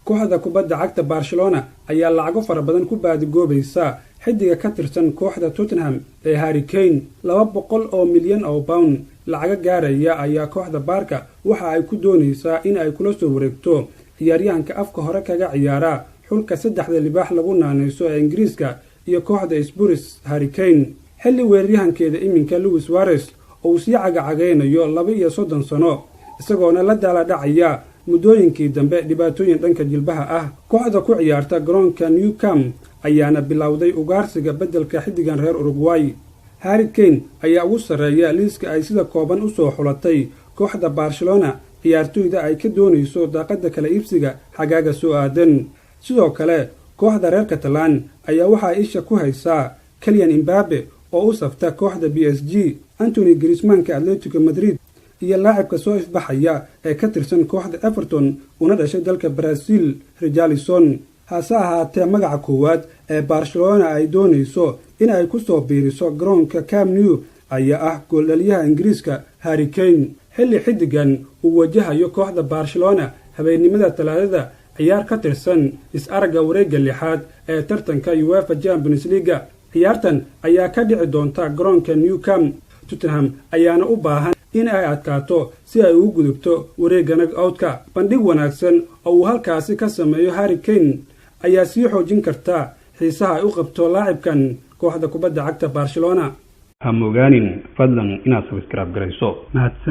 kooxda kubadda cagta Barcelona ayaa lacago fara badan ku baadigoobaysa xidiga ka tirsan kooxda Tottenham ee Harry Kane 200 milyan oo pound lacaga gaaraya ayaa kooxda Barca waxa ay ku doonaysaa in ay kula soo wareegto ciyaaryahanka afka hore kaga ciyaara xulka saddexda libaax lagu naanayso ee Ingiriiska iyo kooxda Spurs Harry Kane xilli weeraryahankeeda iminka Luis Suarez oo sii cagacageynayo 32 sano isagoona la dala dhacaya muddooyinkii dambe dhibaatooyin dhanka jilbaha ah kooxda ku ciyaarta garoonka Nou Camp ayaana bilowday ugaarsiga beddelka xidigan reer Uruguay Harry Kane ayaa ugu sareeya liiska ay sida kooban u soo xulatay kooxda Barcelona ciyaartoyda ay ka doonayso daaqada kala iibsiga xagaaga soo aadan sidoo kale kooxda reer Catalan ayaa waxa isha ku haysaa Kylian Mbappe oo u safta kooxda PSG Anthony Griezmann ka Atletico Madrid iyo laacibka soo ifbaxaya ee ka tirsan kooxda Everton una dhashay dalka Brazil Richarlison hase ahaatee magaca koowaad ee Barcelona ay doonayso in ay ku soo biiriso garoonka Camp Nou ayaa ah gooldhaliyaha Ingiriiska Harry Kane xilli xidigan uu wajahayo kooxda Barcelona habeenimada Talaadada ciyaar ka tirsan is-aragga wareegga lixaad ee tartanka UEFA Champions League ciyaartan ayaa ka dhici doonta garoonka Nou Camp Tottenham ayaana u baahan in ay adkaato si ay ugu gudubto wareegga knock-out-ka bandhig wanaagsan oo uu halkaasi ka sameeyo Harry Kane ayaa sii xoojin karta xiisaha ay u qabto laacibkan kooxda kubadda cagta Barcelona ha mogaanin fadlan inaad subscribe garayso mahadsan